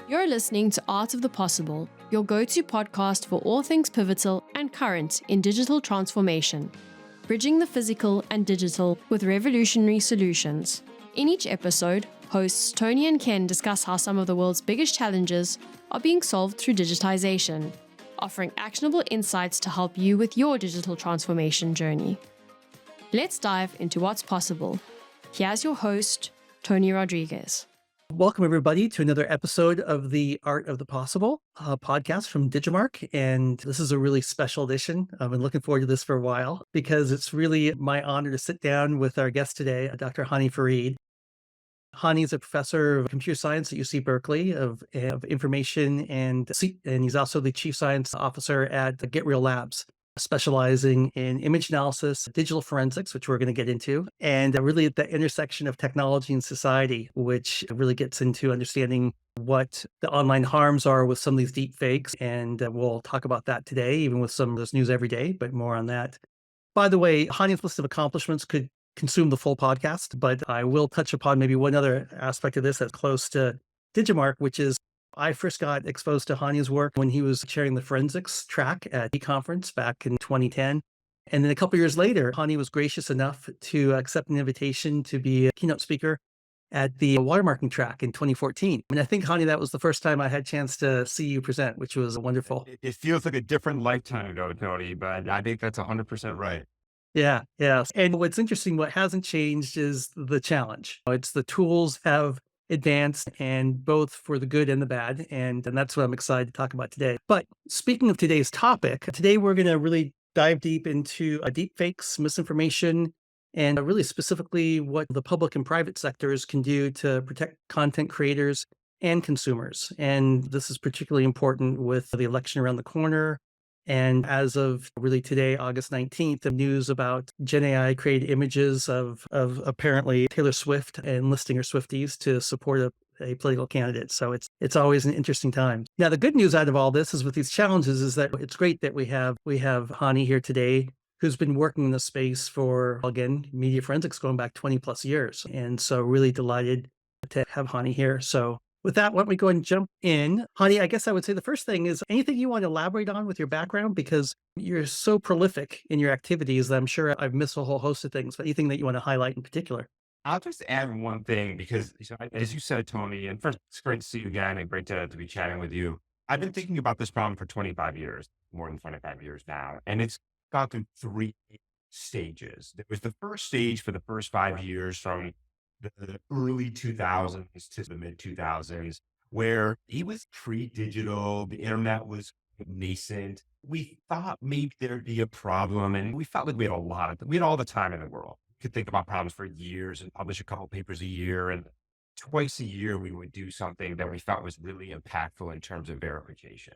You're listening to Art of the Possible, your go-to podcast for all things pivotal and current in digital transformation, bridging the physical and digital with revolutionary solutions. In each episode, hosts Tony and Ken discuss how some of the world's biggest challenges are being solved through digitization, offering actionable insights to help you with your digital transformation journey. Let's dive into what's possible. Here's your host, Tony Rodriguez. Welcome, everybody, to another episode of the Art of the Possible podcast from Digimarc. And this is a really special edition. I've been looking forward to this for a while because it's really my honor to sit down with our guest today, Dr. Hany Farid. Hany is a professor of computer science at UC Berkeley of information, and he's also the chief science officer at GetReal Labs, specializing in image analysis, digital forensics, which we're going to get into, and really at the intersection of technology and society, which really gets into understanding what the online harms are with some of these deepfakes. And we'll talk about that today, even with some of this news every day, but more on that. By the way, Hany's list of accomplishments could consume the full podcast, but I will touch upon maybe one other aspect of this that's close to Digimarc, which is I first got exposed to Hany's work when he was chairing the forensics track at the conference back in 2010. And then a couple of years later, Hany was gracious enough to accept an invitation to be a keynote speaker at the watermarking track in 2014. And I think, Hany, that was the first time I had a chance to see you present, which was wonderful. It feels like a different lifetime ago, Tony, but I think that's 100% right. Yeah. And what's interesting, what hasn't changed is the challenge. It's the tools have advanced, and both for the good and the bad. And that's what I'm excited to talk about today. But speaking of today's topic, today we're going to really dive deep into deepfakes, misinformation, and really specifically what the public and private sectors can do to protect content creators and consumers. And this is particularly important with the election around the corner. And as of really today, August 19th, the news about Gen AI created images of apparently Taylor Swift enlisting her Swifties to support a political candidate. So it's always an interesting time. Now, the good news out of all this is with these challenges is that it's great that we have Hany here today, who's been working in the space for, again, media forensics going back 20 plus years. And so really delighted to have Hany here. So with that, why don't we go and jump in? Hany, I guess I would say the first thing is anything you want to elaborate on with your background, because you're so prolific in your activities that I'm sure I've missed a whole host of things, but anything that you want to highlight in particular? I'll just add one thing because, as you said, Tony, and first, it's great to see you again and great to be chatting with you. I've been thinking about this problem for 25 years, more than 25 years now, and it's gone through three stages. There was the first stage for the first 5 years from the early 2000s to the mid 2000s, where it was pre-digital, the internet was nascent. We thought maybe there'd be a problem, and we felt like we had all the time in the world. We could think about problems for years and publish a couple papers a year, and twice a year we would do something that we felt was really impactful in terms of verification.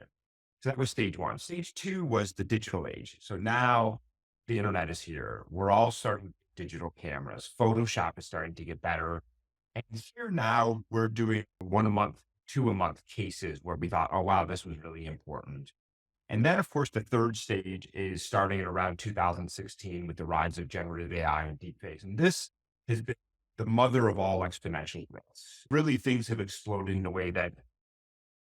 So that was stage one. Stage two was the digital age. So now the internet is here. We're all starting digital cameras. Photoshop is starting to get better. And here now we're doing 1 a month, 2 a month cases where we thought, oh, wow, this was really important. And then, of course, the third stage is starting at around 2016 with the rise of generative AI and deepfakes. And this has been the mother of all exponential growth. Really, things have exploded in a way that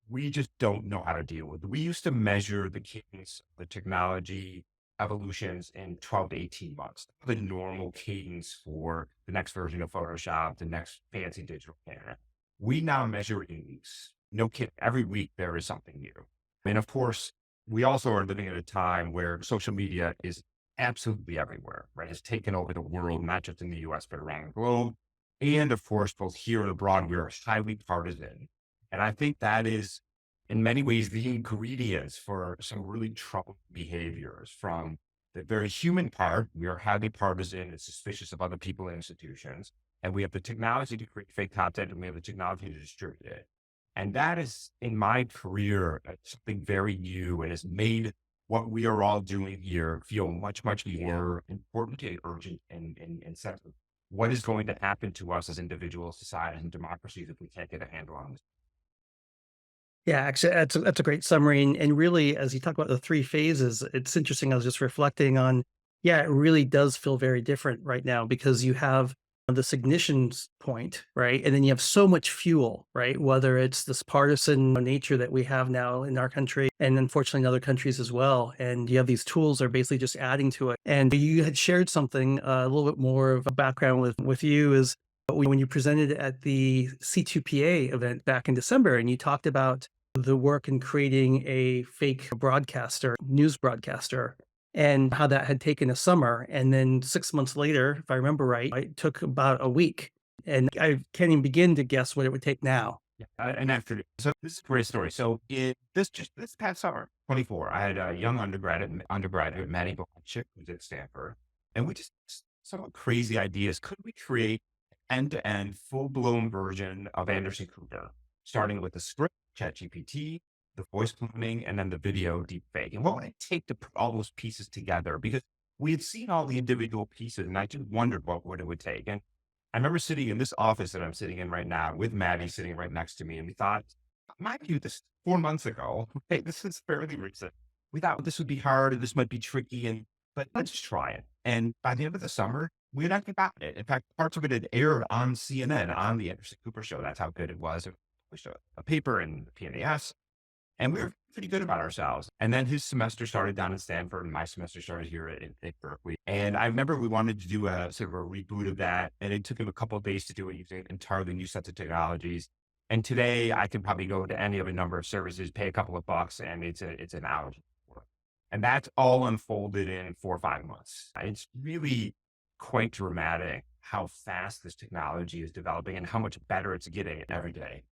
we just don't know how to deal with. We used to measure the cadence of the technology evolutions in 12 to 18 months, the normal cadence for the next version of Photoshop, the next fancy digital camera. We now measure in weeks. No kidding. Every week there is something new. And of course, we also are living at a time where social media is absolutely everywhere, right? It's taken over the world, not just in the US, but around the globe. And of course, both here and abroad, we are highly partisan. And I think that is, in many ways, the ingredients for some really troubling behaviors. From the very human part, we are highly partisan and suspicious of other people and institutions. And we have the technology to create fake content, and we have the technology to distribute it. And that is, in my career, something very new and has made what we are all doing here feel much, much more important and urgent and sensitive. What is going to happen to us as individuals, societies, and democracies if we can't get a handle on this? Yeah, actually, that's a great summary. And really, as you talk about the three phases, it's interesting. I was just reflecting on, it really does feel very different right now because you have this ignition point, right? And then you have so much fuel, right? Whether it's this partisan nature that we have now in our country and unfortunately in other countries as well. And you have these tools that are basically just adding to it. And you had shared something, a little bit more of a background with you is when you presented at the C2PA event back in December, and you talked about the work in creating a fake broadcaster, news broadcaster, and how that had taken a summer. And then 6 months later, if I remember right, it took about a week. And I can't even begin to guess what it would take now. Yeah, and after, so this is a great story. So this past summer, 24, I had a young undergraduate, Maddie Blanchik, who's at Stanford, and we just some crazy ideas. Could we create end-to-end, full-blown version of Anderson Cooper, starting with the script, ChatGPT, the voice cloning, and then the video deepfake? And what would it take to put all those pieces together? Because we had seen all the individual pieces, and I just wondered what it would take. And I remember sitting in this office that I'm sitting in right now with Maddie sitting right next to me, and we thought, mind you, this 4 months ago, okay, this is fairly recent. We thought this would be hard, and this might be tricky, but let's just try it. And by the end of the summer, we had actually gotten it. In fact, parts of it had aired on CNN, on the Anderson Cooper show. That's how good it was. It published a paper in the PNAS, and we were pretty good about ourselves. And then his semester started down in Stanford, and my semester started here at Berkeley. And I remember we wanted to do a sort of a reboot of that, and it took him a couple of days to do it using entirely new sets of technologies. And today, I can probably go to any of a number of services, pay a couple of bucks, and it's an hour. And that's all unfolded in 4 or 5 months. It's really quite dramatic how fast this technology is developing and how much better it's getting every day.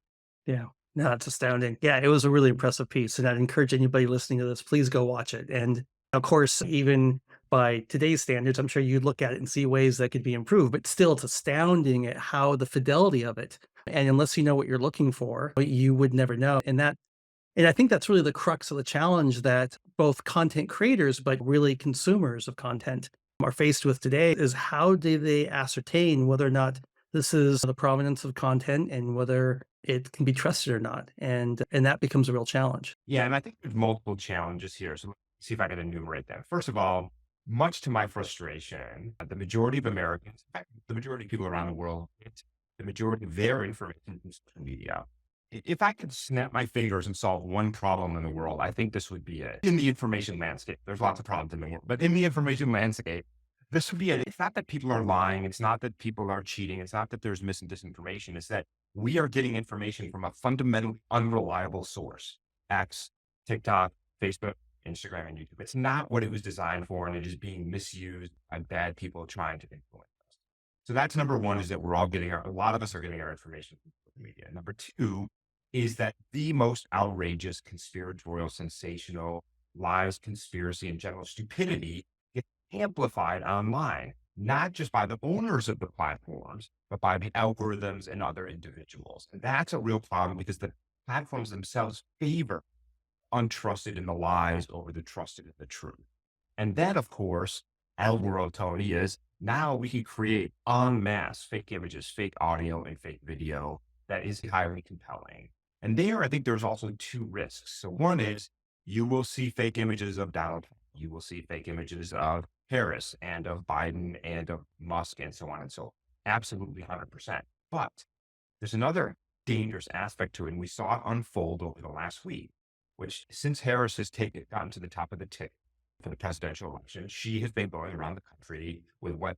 Yeah. No, it's astounding. Yeah, it was a really impressive piece. And I'd encourage anybody listening to this, please go watch it. And of course, even by today's standards, I'm sure you'd look at it and see ways that could be improved, but still it's astounding at how the fidelity of it. And unless you know what you're looking for, you would never know. And I think that's really the crux of the challenge that both content creators, but really consumers of content are faced with today is how do they ascertain whether or not this is the provenance of content and whether it can be trusted or not. And that becomes a real challenge. Yeah, and I think there's multiple challenges here. So let's see if I can enumerate them. First of all, much to my frustration, the majority of Americans, in fact, the majority of people around the world, the majority of their information from social media. If I could snap my fingers and solve one problem in the world, I think this would be it. In the information landscape, there's lots of problems in the world, but in the information landscape, this would be it. It's not that people are lying. It's not that people are cheating. It's not that there's mis and disinformation. It's that we are getting information from a fundamentally unreliable source. X, TikTok, Facebook, Instagram, and YouTube. It's not what it was designed for, and it is being misused by bad people trying to influence us. So that's number one, is that a lot of us are getting our information from social media. Number two is that the most outrageous, conspiratorial, sensational lies, conspiracy, and general stupidity gets amplified online, not just by the owners of the platforms, but by the algorithms and other individuals. And that's a real problem because the platforms themselves favor untrusted in the lies over the trusted in the truth. And that, of course, our world, Tony, is now we can create en masse fake images, fake audio, and fake video that is highly compelling. And there, I think there's also two risks. So one is you will see fake images of Donald Trump. You will see fake images of Harris and of Biden and of Musk and so on and so on. Absolutely 100%. But there's another dangerous aspect to it. And we saw it unfold over the last week, which since Harris has gotten to the top of the tick for the presidential election, she has been going around the country with what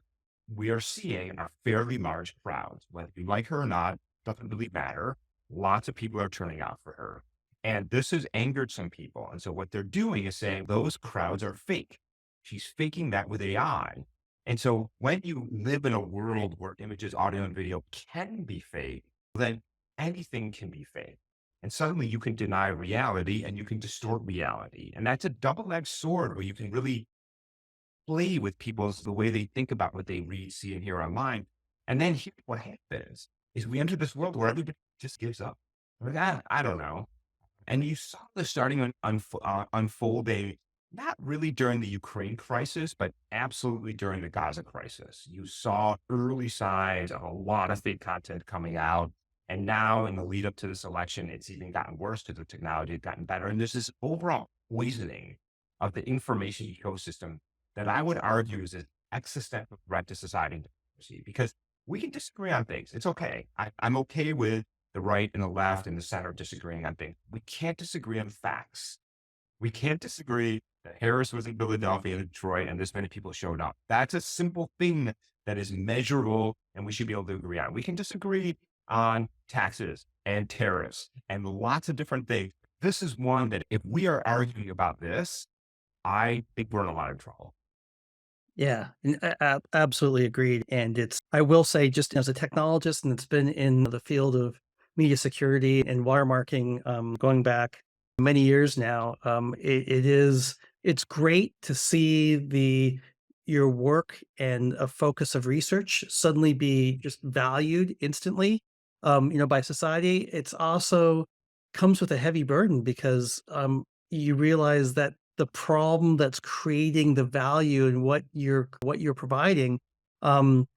we are seeing are fairly large crowds. Whether you like her or not, doesn't really matter. Lots of people are turning out for her. And this has angered some people. And so what they're doing is saying those crowds are fake. She's faking that with AI. And so when you live in a world where images, audio, and video can be fake, then anything can be fake. And suddenly you can deny reality and you can distort reality. And that's a double-edged sword where you can really play with the way they think about what they read, see, and hear online. And then what happens is we enter this world where everybody just gives up. Like, I don't know. And you saw this starting unfolding, not really during the Ukraine crisis, but absolutely during the Gaza crisis. You saw early signs of a lot of fake content coming out. And now in the lead up to this election, it's even gotten worse because the technology has gotten better. And there's this overall poisoning of the information ecosystem that I would argue is an existential threat to society and democracy. Because We can disagree on things. It's okay. I'm okay with the right and the left and the center disagreeing on things. We can't disagree on facts. We can't disagree that Harris was in Philadelphia and Detroit and this many people showed up. That's a simple thing that is measurable and we should be able to agree on. We can disagree on taxes and tariffs and lots of different things. This is one that if we are arguing about this, I think we're in a lot of trouble. Yeah, and absolutely agreed. And I will say, just as a technologist, and it's been in the field of media security and watermarking going back many years now, it's great to see your work and a focus of research suddenly be just valued instantly, by society. It's also comes with a heavy burden because you realize that the problem that's creating the value and what you're providing um,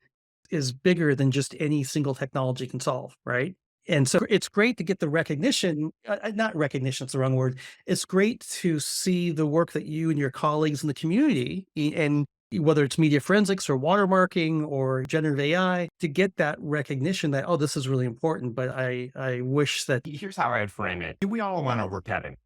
is bigger than just any single technology can solve, right? And so it's great to get the recognition, not recognition, it's the wrong word. It's great to see the work that you and your colleagues in the community, and whether it's media forensics or watermarking or generative AI, to get that recognition that, oh, this is really important. But I wish that, Here's how I'd frame it. We all want to work at it,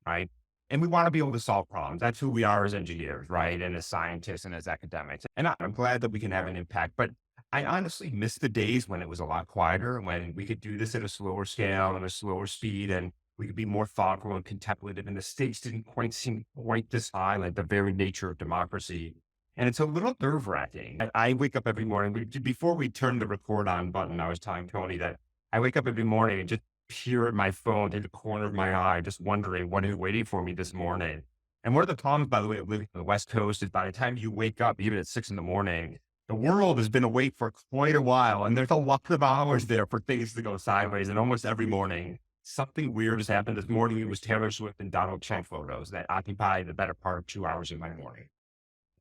right? And we want to be able to solve problems. That's who we are as engineers, right? And as scientists and as academics. And I'm glad that we can have an impact. But I honestly miss the days when it was a lot quieter, when we could do this at a slower scale and a slower speed, and we could be more thoughtful and contemplative. And the stakes didn't quite seem quite this high, like the very nature of democracy. And it's a little nerve wracking. I wake up every morning, before we turn the record on button, I was telling Tony that I wake up every morning and just peer at my phone in the corner of my eye, just wondering what is waiting for me this morning. And one of the problems, by the way, of living on the West Coast is by the time you wake up, even at 6 a.m, the world has been awake for quite a while. And there's a lot of hours there for things to go sideways. And almost every morning, something weird has happened. This morning, it was Taylor Swift and Donald Trump photos that occupy the better part of 2 hours of my morning.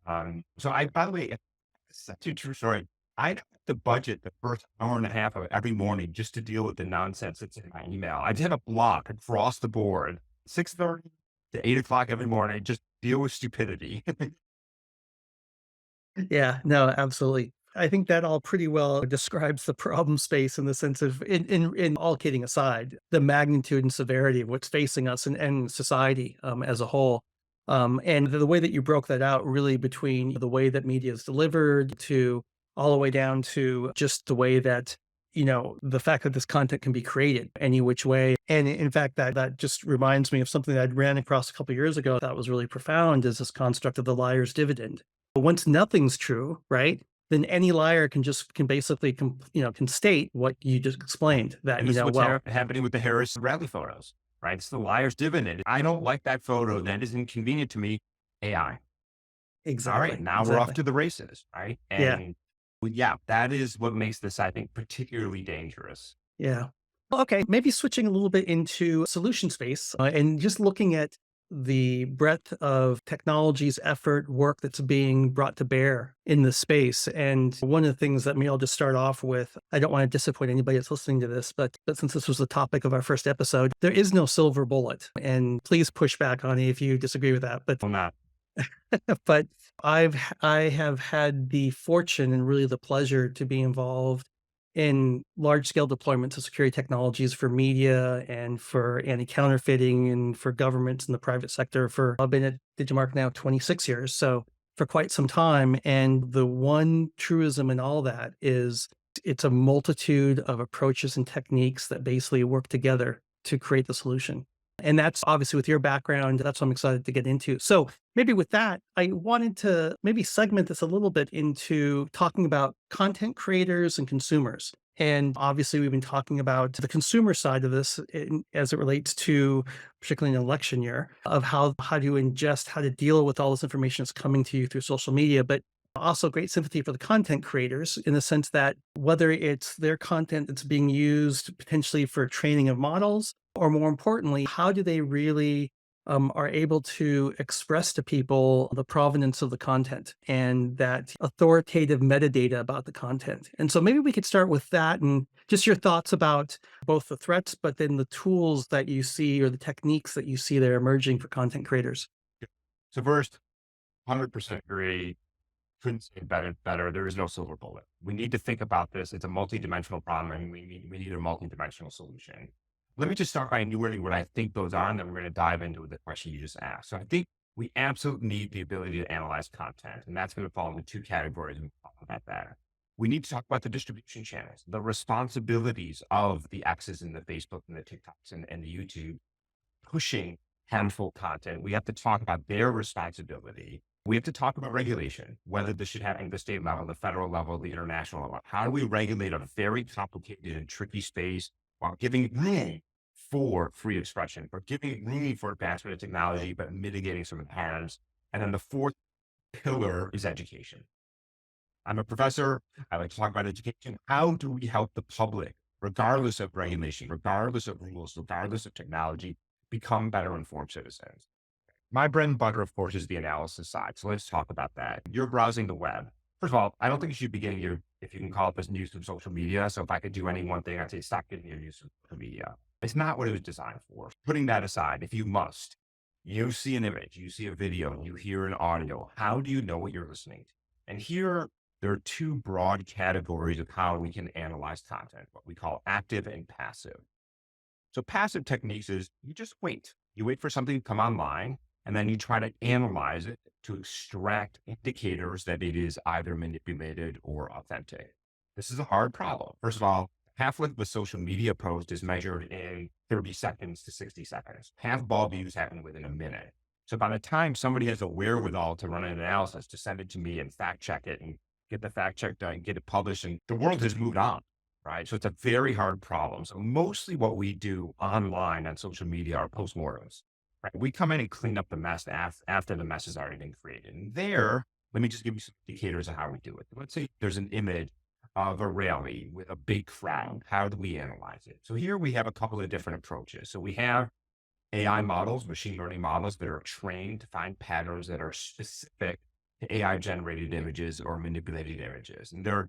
By the way, it's such a true story. I don't have to budget the first hour and a half of every morning just to deal with the nonsense that's in my email. I did a block across the board, 6:30 to 8 o'clock every morning, just deal with stupidity. yeah, no, absolutely. I think that all pretty well describes the problem space in the sense of, in all kidding aside, the magnitude and severity of what's facing us and society as a whole. And the way that you broke that out really between the way that media is delivered to all the way down to just the way that, the fact that this content can be created any which way. And in fact, that just reminds me of something that I ran across a couple of years ago that was really profound, is this construct of the liar's dividend. But once nothing's true, right? Then any liar can basically can state what you just explained, that, And this is what's happening with the Harris rally photos, right? It's the liar's dividend. I don't like that photo. That is inconvenient to me. AI. exactly. All right, now we're off to the races, right? Yeah. And yeah, that is what makes this, I think, particularly dangerous. Yeah. Okay, maybe switching a little bit into solution space and just looking at the breadth of technology's effort, work that's being brought to bear in this space. And one of the things that maybe I'll just start off with, I don't want to disappoint anybody that's listening to this, but since this was the topic of our first episode, there is no silver bullet. And please push back on me if you disagree with that. But Well, not. but I have had the fortune and really the pleasure to be involved in large scale deployments of security technologies for media and for anti-counterfeiting and for governments in the private sector I've been at Digimarc now 26 years, so for quite some time. And the one truism in all that is it's a multitude of approaches and techniques that basically work together to create the solution. And that's obviously with your background, that's what I'm excited to get into. So maybe with that, I wanted to maybe segment this a little bit into talking about content creators and consumers. And obviously, we've been talking about the consumer side of this as it relates to, particularly an election year, of how to ingest, how to deal with all this information that's coming to you through social media. But also great sympathy for the content creators in the sense that whether it's their content that's being used potentially for training of models, or more importantly, how do they really are able to express to people the provenance of the content and that authoritative metadata about the content. And so maybe we could start with that and just your thoughts about both the threats, but then the tools that you see or the techniques that you see that are emerging for content creators. So first, 100% agree. couldn't say it better. There is no silver bullet. We need to think about this. It's a multidimensional problem, and we need a multidimensional solution. Let me just start by enumerating what I think those are, and then we're going to dive into the question you just asked. So I think we absolutely need the ability to analyze content, and that's going to fall into two categories. And we'll talk about that. We need to talk about the distribution channels, the responsibilities of the X's and the Facebook and the TikToks and the YouTube pushing harmful content. We have to talk about their responsibility. We have to talk about regulation, whether this should happen at the state level, the federal level, the international level. How do we regulate a very complicated and tricky space while giving room for free expression, but giving room for advancement of technology, but mitigating some of the harms? And then the fourth pillar is education. I'm a professor. I like to talk about education. How do we help the public, regardless of regulation, regardless of rules, regardless of technology, become better informed citizens? My bread and butter, of course, is the analysis side. So let's talk about that. You're browsing the web. First of all, I don't think you should be getting your, if you can call it this, news from social media. So if I could do any one thing, I'd say stop getting your news from social media. It's not what it was designed for. Putting that aside, if you must, you see an image, you see a video, you hear an audio, how do you know what you're listening to? And here, there are two broad categories of how we can analyze content, what we call active and passive. So passive techniques is you just wait. You wait for something to come online, and then you try to analyze it to extract indicators that it is either manipulated or authentic. This is a hard problem. First of all, half-life of a social media post is measured in 30 seconds to 60 seconds. Half ball views happen within a minute. So by the time somebody has a wherewithal to run an analysis, to send it to me and fact check it and get the fact check done, get it published, and the world has moved on, right? So it's a very hard problem. So mostly what we do online on social media are postmortems, right? We come in and clean up the mess after the mess has already been created. And there, let me just give you some indicators of how we do it. Let's say there's an image of a rally with a big crowd. How do we analyze it? So here we have a couple of different approaches. So we have AI models, machine learning models that are trained to find patterns that are specific to AI generated images or manipulated images. And they're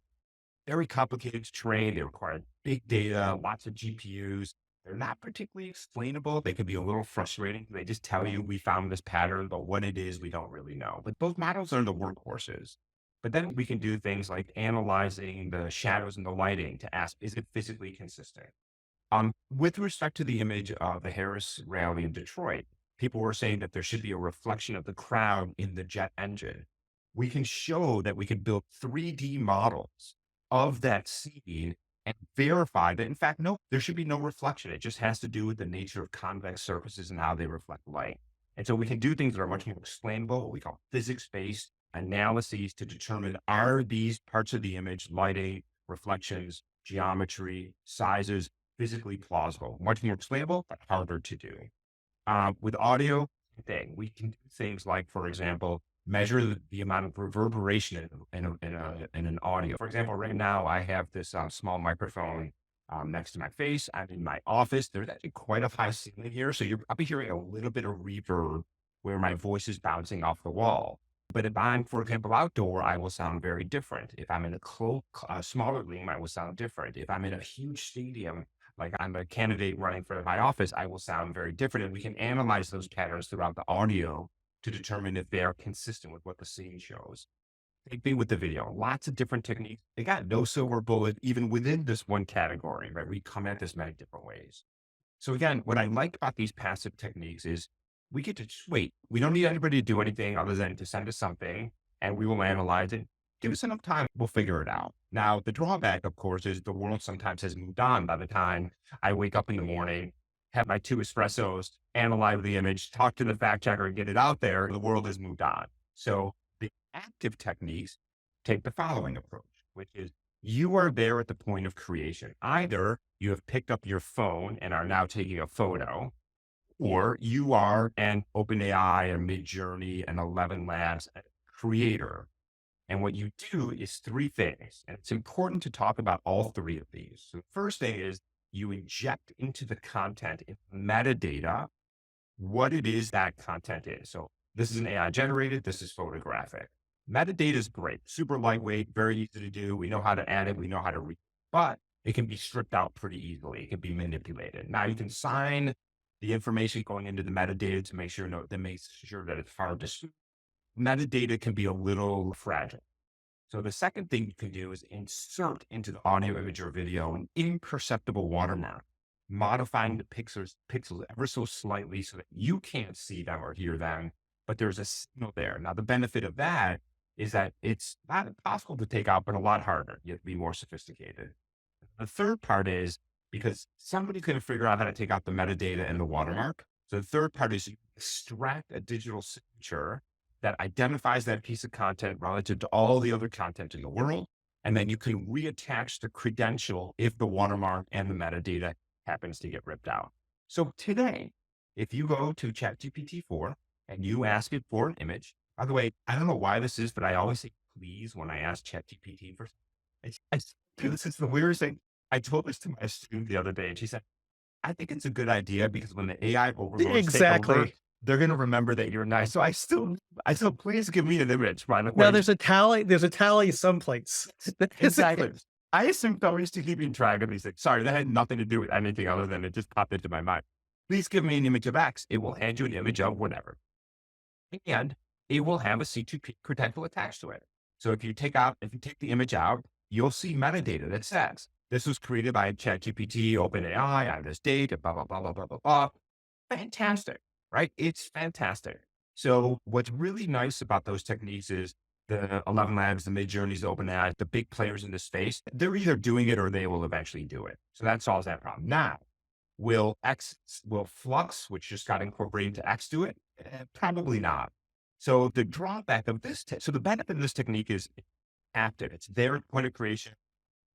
very complicated to train. They require big data, lots of GPUs. They're not particularly explainable. They can be a little frustrating. They just tell you we found this pattern, but what it is, we don't really know. But those models are the workhorses. But then we can do things like analyzing the shadows and the lighting to ask, is it physically consistent? With respect to the image of the Harris rally in Detroit, people were saying that there should be a reflection of the crowd in the jet engine. We can show that we can build 3D models of that scene and verify that, in fact, no, there should be no reflection. It just has to do with the nature of convex surfaces and how they reflect light. And so we can do things that are much more explainable, what we call physics-based analyses to determine, are these parts of the image, lighting, reflections, geometry, sizes, physically plausible? Much more explainable, but harder to do. With audio, we can do things like, for example, measure the amount of reverberation in an audio. For example, right now I have this small microphone next to my face. I'm in my office. There's actually quite a high ceiling here. So I'll be hearing a little bit of reverb where my voice is bouncing off the wall. But if I'm, for example, outdoor, I will sound very different. If I'm in a smaller room, I will sound different. If I'm in a huge stadium, like I'm a candidate running for my office, I will sound very different. And we can analyze those patterns throughout the audio to determine if they are consistent with what the scene shows. Same thing with the video. Lots of different techniques. They got no silver bullet, even within this one category, right? We come at this many different ways. So again, what I like about these passive techniques is we get to just wait. We don't need anybody to do anything other than to send us something and we will analyze it. Give us enough time, we'll figure it out. Now, the drawback, of course, is the world sometimes has moved on by the time I wake up in the morning, have my 2 espressos, analyze the image, talk to the fact checker, and get it out there. The world has moved on. So the active techniques take the following approach, which is you are there at the point of creation. Either you have picked up your phone and are now taking a photo, or you are an OpenAI, a Midjourney, an 11 Labs creator. And what you do is 3 things. And it's important to talk about all 3 of these. So the first thing is you inject into the content in metadata what it is that content is. So this is an AI generated, this is photographic. Metadata is great, super lightweight, very easy to do. We know how to add it, we know how to read it, but it can be stripped out pretty easily. It can be manipulated. Now you can sign the information going into the metadata to make sure that it's hard to see. Metadata can be a little fragile. So the second thing you can do is insert into the audio, image, or video an imperceptible watermark, modifying the pixels ever so slightly so that you can't see them or hear them, but there's a signal there. Now, the benefit of that is that it's not impossible to take out, but a lot harder. You have to be more sophisticated. The third part is because somebody's going to figure out how to take out the metadata and the watermark. So the third part is you extract a digital signature that identifies that piece of content relative to all the other content in the world. And then you can reattach the credential if the watermark and the metadata happens to get ripped out. So today, if you go to ChatGPT-4 and you ask it for an image, by the way, I don't know why this is, but I always say please when I ask ChatGPT for this is the weirdest thing. I told this to my student the other day and she said, I think it's a good idea because when the AI overlords take over, they're going to remember that you're nice. So I still, please give me an image, by the way. Now there's a tally someplace. Exactly. I assume somebody's to keeping track of these things. Sorry, that had nothing to do with anything other than it just popped into my mind. Please give me an image of X. It will hand you an image of whatever. And it will have a C2P credential attached to it. So if you take the image out, you'll see metadata that says, this was created by ChatGPT, OpenAI on this date, blah, blah, blah, blah, blah, blah, blah. Fantastic, right? It's fantastic. So what's really nice about those techniques is the 11 Labs, the Midjourneys, the OpenAI, the big players in this space, they're either doing it or they will eventually do it. So that solves that problem. Now, will Flux, which just got incorporated into X, do it? Probably not. So the drawback of this, so the benefit of this technique is active. It's there at point of creation.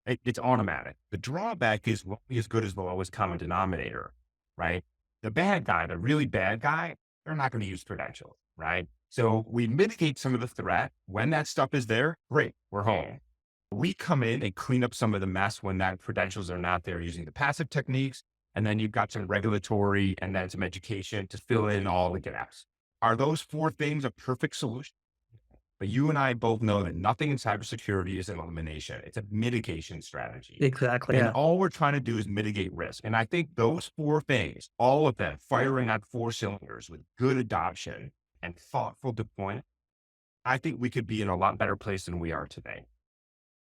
It's automatic. The drawback is won't be as good as the lowest common denominator, right? The bad guy, the really bad guy, they're not going to use credentials, right? So we mitigate some of the threat. When that stuff is there, great, we're home. We come in and clean up some of the mess when that credentials are not there using the passive techniques. And then you've got some regulatory and then some education to fill in all the gaps. Are those four things a perfect solution? But you and I both know that nothing in cybersecurity is an elimination. It's a mitigation strategy. Exactly. And all we're trying to do is mitigate risk. And I think those four things, all of them firing on four cylinders with good adoption and thoughtful deployment, I think we could be in a lot better place than we are today.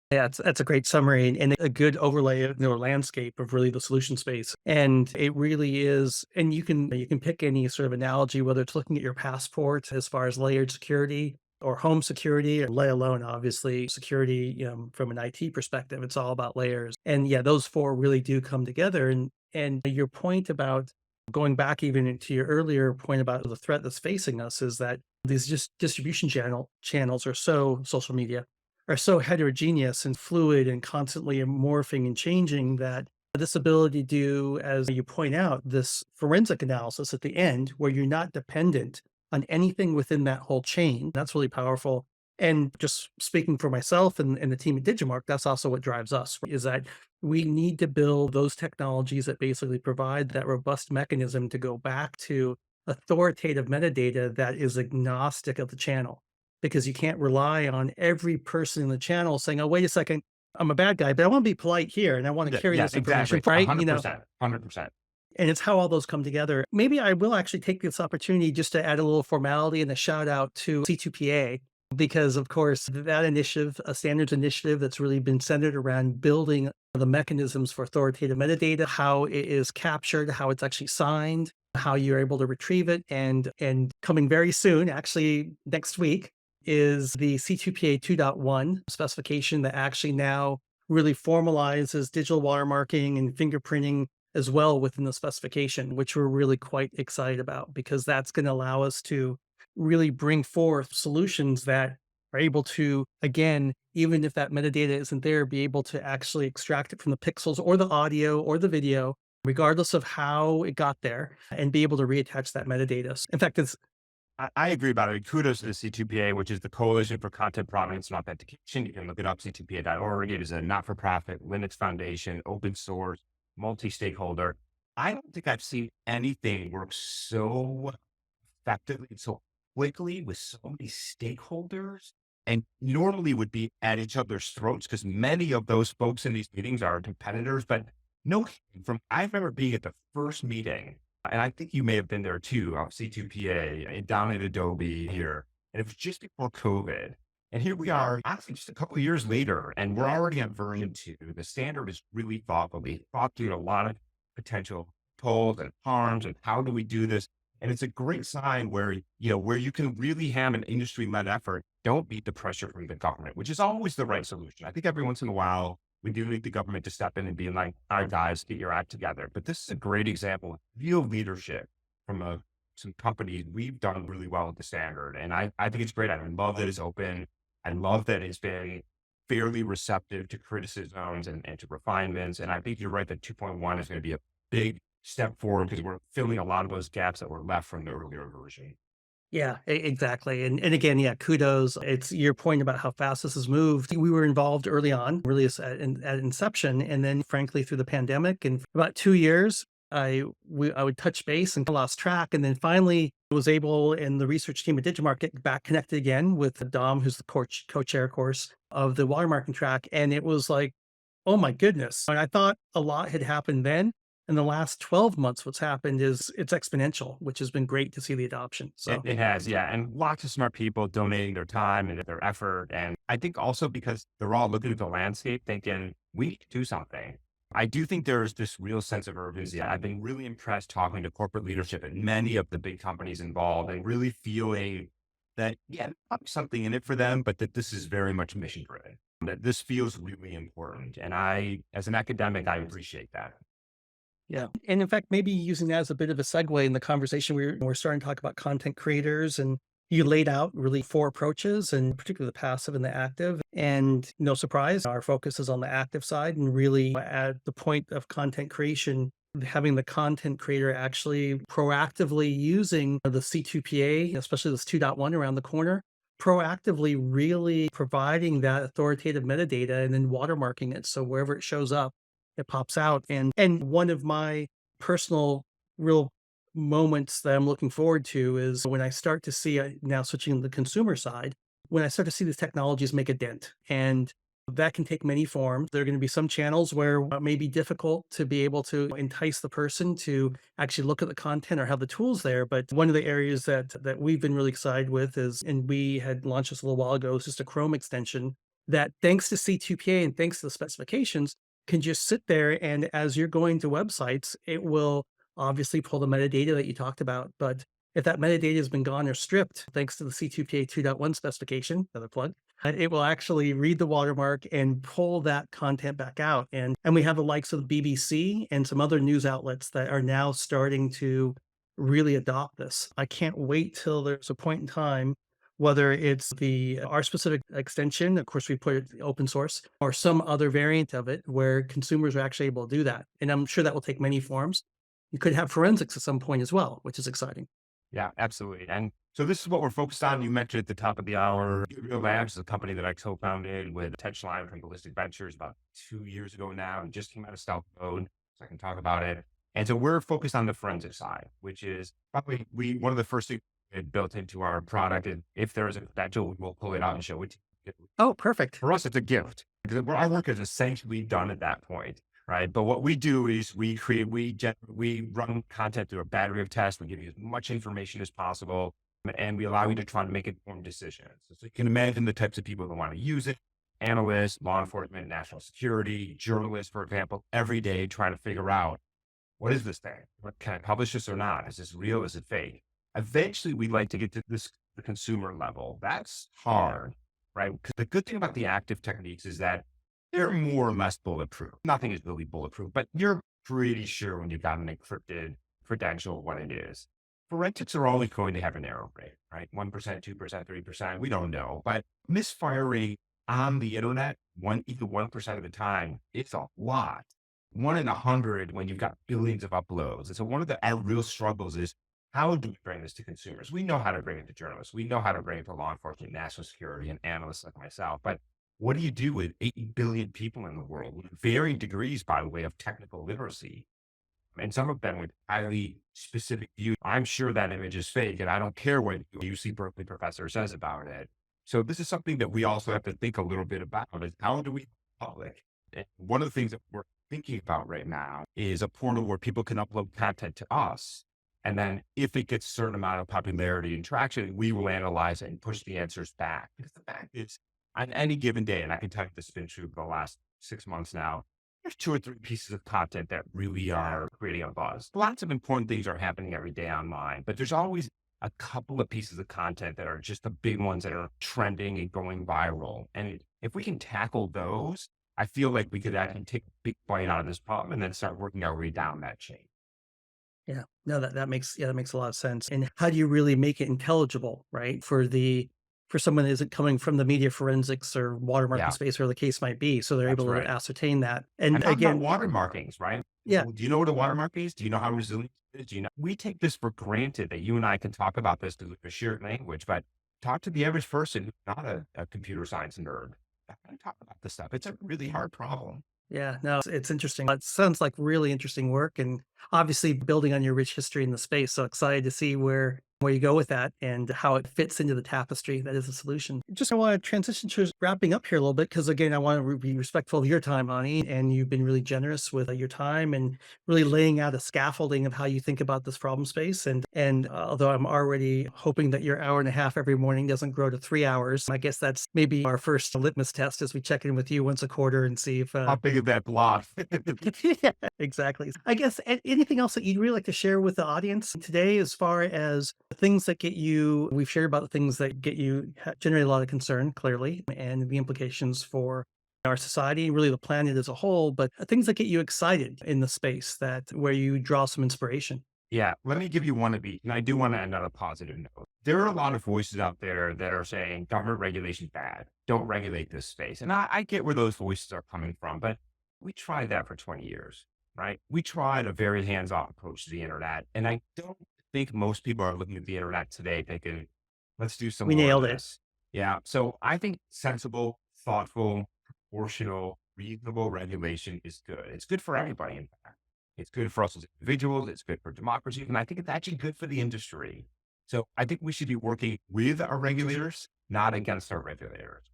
Yeah, that's a great summary and a good overlay of the landscape of really the solution space. And it really is, and you can pick any sort of analogy, whether it's looking at your passport as far as layered security or home security, or let alone obviously security, from an IT perspective, it's all about layers. And yeah, those four really do come together. And your point about going back even to your earlier point about the threat that's facing us is that these just distribution channels are social media are so heterogeneous and fluid and constantly morphing and changing that this ability to do, as you point out, this forensic analysis at the end where you're not dependent on anything within that whole chain, that's really powerful. And just speaking for myself and the team at Digimark, that's also what drives us, is that we need to build those technologies that basically provide that robust mechanism to go back to authoritative metadata that is agnostic of the channel. Because you can't rely on every person in the channel saying, oh, wait a second, I'm a bad guy, but I want to be polite here and I want to carry this information, exactly. right? 100%, 100%. And it's how all those come together. Maybe I will actually take this opportunity just to add a little formality and a shout out to C2PA, because of course that initiative, a standards initiative that's really been centered around building the mechanisms for authoritative metadata, how it is captured, how it's actually signed, how you're able to retrieve it. And coming very soon, actually next week, is the C2PA 2.1 specification that actually now really formalizes digital watermarking and fingerprinting as well within the specification, which we're really quite excited about, because that's going to allow us to really bring forth solutions that are able to, again, even if that metadata isn't there, be able to actually extract it from the pixels or the audio or the video, regardless of how it got there, and be able to reattach that metadata. In fact, I agree about it. Kudos to the C2PA, which is the Coalition for Content Provenance and Authentication. You can look it up, c2pa.org. It is a not-for-profit, Linux Foundation, open source, multi-stakeholder. I don't think I've seen anything work so effectively, so quickly with so many stakeholders, and normally would be at each other's throats because many of those folks in these meetings are competitors. But no, I remember being at the first meeting, and I think you may have been there too, C2PA, down at Adobe here. And it was just before COVID. And here we are, actually just a couple of years later, and we're already on version 2. The standard is really thoughtfully thought through a lot of potential tolls and harms and how do we do this. And it's a great sign where, where you can really have an industry-led effort. Don't beat the pressure from the government, which is always the right solution. I think every once in a while, we do need the government to step in and be like, all right, guys, get your act together. But this is a great example of real leadership from some companies. We've done really well with the standard. And I think it's great. I love that it's open. I love that it's been fairly receptive to criticisms and to refinements. And I think you're right that 2.1 is going to be a big step forward because we're filling a lot of those gaps that were left from the earlier version. Yeah, exactly. And again, yeah, kudos. It's your point about how fast this has moved. We were involved early on, really at inception, and then frankly through the pandemic. And for about 2 years, I would touch base and lost track, and then finally was able, and the research team at Digimark get back connected again with Dom, who's the co-chair, of course, of the watermarking track, and it was like, oh my goodness! And I thought a lot had happened then. In the last 12 months, what's happened is it's exponential, which has been great to see the adoption. So it has, yeah. And lots of smart people donating their time and their effort. And I think also because they're all looking at the landscape thinking, we need to do something. I do think there's this real sense of urgency. I've been really impressed talking to corporate leadership at many of the big companies involved and really feeling that, yeah, there's something in it for them, but that this is very much mission driven, that this feels really important. And as an academic, I appreciate that. yeah. And in fact, maybe using that as a bit of a segue in the conversation, we're starting to talk about content creators, and you laid out really 4 approaches, and particularly the passive and the active. And no surprise, our focus is on the active side, and really at the point of content creation, having the content creator actually proactively using the C2PA, especially this 2.1 around the corner, proactively really providing that authoritative metadata and then watermarking it. So wherever it shows up, it pops out. And one of my personal real moments that I'm looking forward to is when I start to see, now switching to the consumer side, when I start to see these technologies make a dent. And that can take many forms. There are going to be some channels where it may be difficult to be able to entice the person to actually look at the content or have the tools there. But one of the areas that we've been really excited with is, and we had launched this a little while ago, is just a Chrome extension that, thanks to C2PA and thanks to the specifications, can just sit there, and as you're going to websites, it will obviously pull the metadata that you talked about. But if that metadata has been gone or stripped, thanks to the C2PA 2.1 specification, another plug, it will actually read the watermark and pull that content back out. And we have the likes of the BBC and some other news outlets that are now starting to really adopt this. I can't wait till there's a point in time, whether it's our specific extension, of course we put it open source, or some other variant of it where consumers are actually able to do that. And I'm sure that will take many forms. You could have forensics at some point as well, which is exciting. Yeah, absolutely. And so this is what we're focused on. You mentioned at the top of the hour, GetReal Labs is a company that I co-founded with Tenchline from Ballistic Ventures about 2 years ago now, and just came out of stealth mode, so I can talk about it. And so we're focused on the forensic side, which is probably one of the first things we had built into our product. And if there is a potential, we'll pull it out and show it to you. Oh, perfect. For us, it's a gift because our work is essentially done at that point. Right. But what we do is we run content through a battery of tests. We give you as much information as possible, and we allow you to try to make informed decisions. So you can imagine the types of people that want to use it: analysts, law enforcement, national security, journalists, for example, every day trying to figure out, what is this thing? Can I publish this or not? Is this real? Is it fake? Eventually, we'd like to get to the consumer level. That's hard, right? Because the good thing about the active techniques is that they're more or less bulletproof. Nothing is really bulletproof, but you're pretty sure when you've got an encrypted credential what it is. Forensics are always going to have an error rate, right? 1%, 2%, 3%, we don't know. But misfiring on the internet, even 1% of the time, it's a lot. 1 in 100 when you've got billions of uploads. And so one of the real struggles is, how do we bring this to consumers? We know how to bring it to journalists. We know how to bring it to law enforcement, national security, and analysts like myself. But what do you do with 8 billion people in the world with varying degrees, by the way, of technical literacy? And some of them with highly specific views. I'm sure that image is fake, and I don't care what UC Berkeley professor says about it. So this is something that we also have to think a little bit about, is how do we public? And one of the things that we're thinking about right now is a portal where people can upload content to us. And then if it gets a certain amount of popularity and traction, we will analyze it and push the answers back. Because the fact is, on any given day, and I can tell you this has been true for the last 6 months now, there's 2 or 3 pieces of content that really are creating a buzz. Lots of important things are happening every day online, but there's always a couple of pieces of content that are just the big ones that are trending and going viral. And if we can tackle those, I feel like we could actually take a big bite out of this problem and then start working our way down that chain. Yeah. No, that makes that makes a lot of sense. And how do you really make it intelligible, right? For someone that isn't coming from the media forensics or watermarking Yeah, space or the case might be. So they're that's able to right. ascertain that. And And talk about again, watermarkings, right? yeah, Well, do you know what a watermark is? Do you know how resilient it is? Do you know? We take this for granted that you and I can talk about this through a shared language, but talk to the average person who's not a computer science nerd. How can I talk about this stuff? It's a really hard problem. yeah, no, it's interesting. It sounds like really interesting work and obviously building on your rich history in the space. So excited to see where you go with that and how it fits into the tapestry that is a solution. Just I want to transition to wrapping up here a little bit because again, I want to be respectful of your time, Ani, and you've been really generous with your time and really laying out a scaffolding of how you think about this problem space. And although I'm already hoping that your hour and a half every morning doesn't grow to 3 hours, I guess that's maybe our first litmus test as we check in with you once a quarter and see if How big is that block? yeah, exactly. I guess anything else that you'd really like to share with the audience today as far as the things that get you, we've shared about the things that get you, generate a lot of concern, clearly, and the implications for our society, really the planet as a whole, but things that get you excited in the space that where you draw some inspiration. Yeah, let me give you one of each. And I do want to end on a positive note. There are a lot of voices out there that are saying government regulation bad. Don't regulate this space. And I get where those voices are coming from, but we tried that for 20 years, right? We tried a very hands-off approach to the internet. And I don't think most people are looking at the internet today thinking, let's do some We more of nailed it. this. Yeah. So I think sensible, thoughtful, proportional, reasonable regulation is good. It's good for everybody, in fact. It's good for us as individuals. It's good for democracy. And I think it's actually good for the industry. So I think we should be working with our regulators, not against our regulators.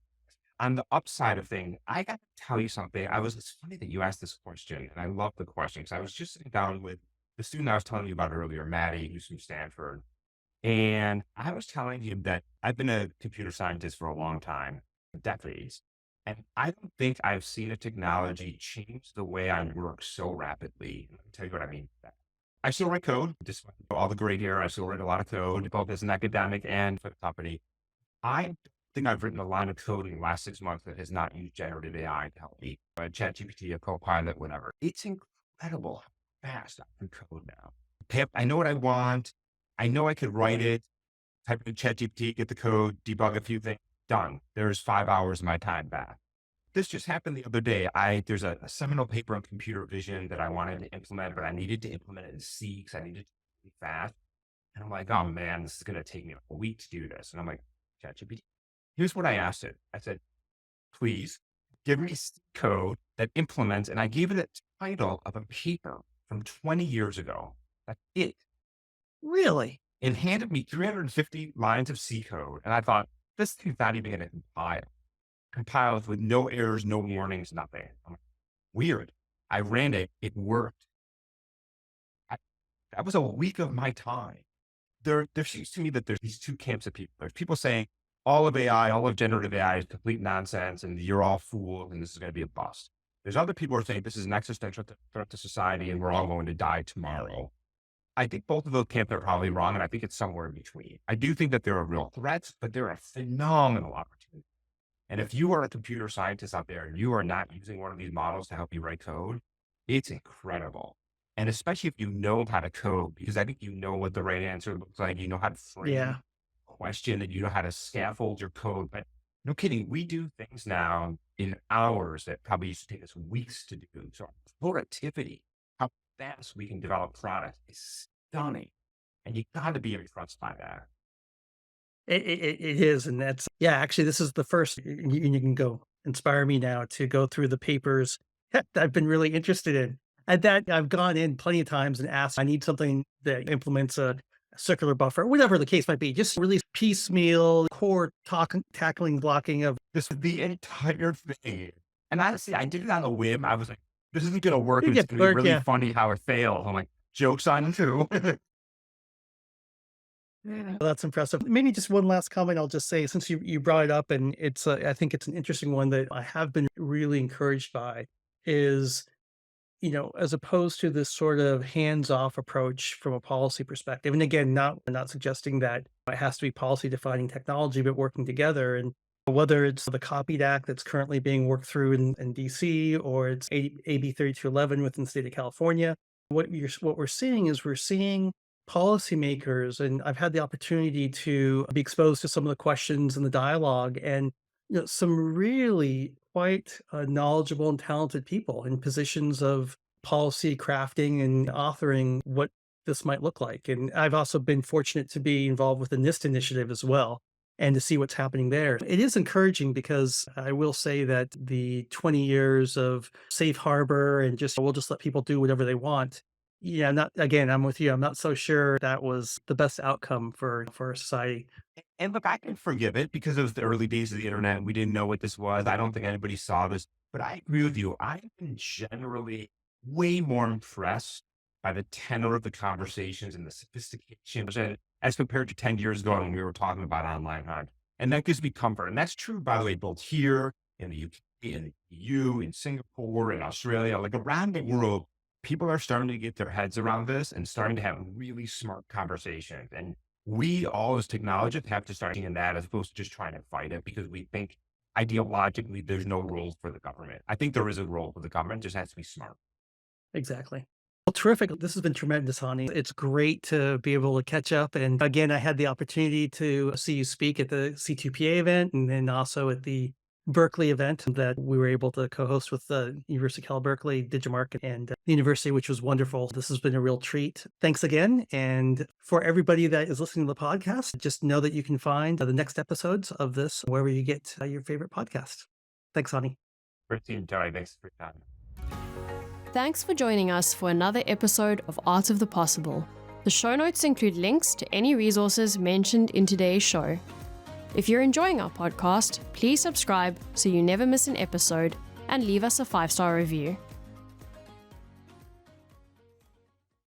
On the upside of things, I got to tell you something. It's funny that you asked this question, and I love the question because I was just sitting down with the student I was telling you about earlier, Maddie, who's from Stanford. And I was telling him that I've been a computer scientist for a long time, decades. And I don't think I've seen a technology change the way I work so rapidly. Let me tell you what I mean by that. I still write code, despite all the great hair. I still write a lot of code, both as an academic and for the company. I don't think I've written a line of code in the last 6 months that has not used generative AI to help me. A ChatGPT, a Copilot, whatever. It's incredible how fast I can code now. Okay, I know what I want. I know I could write it, type it in ChatGPT, get the code, debug a few things, done. There's 5 hours of my time back. This just happened the other day. There's a seminal paper on computer vision that I wanted to implement, but I needed to implement it in C because I needed to be fast. And I'm like, oh man, this is going to take me a week to do this. And I'm like, ChatGPT, here's what I asked it. I said, please give me code that implements, and I gave it a title of a paper from 20 years ago. That's it. Really? And handed me 350 lines of C code. And I thought, this thing's not even going to compile with no errors, no warnings, nothing. I'm like, weird. I ran it. It worked. That was a week of my time. There seems to me that there's these two camps of people. There's people saying all of AI, all of generative AI is complete nonsense and you're all fools and this is going to be a bust. There's other people who are saying this is an existential threat to society and we're all going to die tomorrow. I think both of those camps are probably wrong, and I think it's somewhere in between. I do think that there are real threats, but there are phenomenal opportunities. And if you are a computer scientist out there and you are not using one of these models to help you write code, it's incredible. And especially if you know how to code, because I think you know what the right answer looks like, you know how to frame Yeah. a question, and you know how to scaffold your code. But no kidding, we do things now in hours that probably used to take us weeks to do. So productivity, how fast we can develop products is stunning. And you got to be impressed by that. It is. And that's, yeah, actually, this is the first, and you can go inspire me now to go through the papers that I've been really interested in. And that I've gone in plenty of times and asked, I need something that implements a circular buffer, whatever the case might be, just release piecemeal core tackling blocking of This was the entire thing. And honestly, I did it on a whim. I was like, this isn't going to work. you It's get going to be work. really Yeah. funny how it failed. I'm like, joke's on you too. That's impressive. Maybe just one last comment I'll just say, since you brought it up, and I think it's an interesting one that I have been really encouraged by, is, as opposed to this sort of hands-off approach from a policy perspective. And again, not suggesting that it has to be policy defining technology, but working together. And whether it's the Copied Act that's currently being worked through in DC, or it's AB 3211 within the state of California, what we're seeing is we're seeing policymakers, and I've had the opportunity to be exposed to some of the questions and the dialogue, and some really quite knowledgeable and talented people in positions of policy crafting and authoring what this might look like. And I've also been fortunate to be involved with the NIST initiative as well, and to see what's happening there. It is encouraging, because I will say that the 20 years of safe harbor and we'll just let people do whatever they want. Yeah, I'm with you. I'm not so sure that was the best outcome for our society. And look, I can forgive it because it was the early days of the internet. We didn't know what this was. I don't think anybody saw this, but I agree with you. I've been generally way more impressed by the tenor of the conversations and the sophistication as compared to 10 years ago when we were talking about online harm. And that gives me comfort. And that's true, by the way, both here in the UK, in the EU, in Singapore, in Australia, like around the world. People are starting to get their heads around this and starting to have really smart conversations. And we all as technologists have to start seeing that, as opposed to just trying to fight it because we think ideologically there's no role for the government. I think there is a role for the government, it just has to be smart. Exactly. Well, terrific. This has been tremendous, Hany. It's great to be able to catch up. And again, I had the opportunity to see you speak at the C2PA event, and then also at the Berkeley event that we were able to co-host with the University of Cal Berkeley, Digimark, and the university, which was wonderful. This has been a real treat. Thanks again. And for everybody that is listening to the podcast, just know that you can find the next episodes of this wherever you get your favorite podcast. Thanks, Hany. Christine, Joey, thanks for your time. Thanks for joining us for another episode of Art of the Possible. The show notes include links to any resources mentioned in today's show. If you're enjoying our podcast, please subscribe so you never miss an episode, and leave us a 5-star review.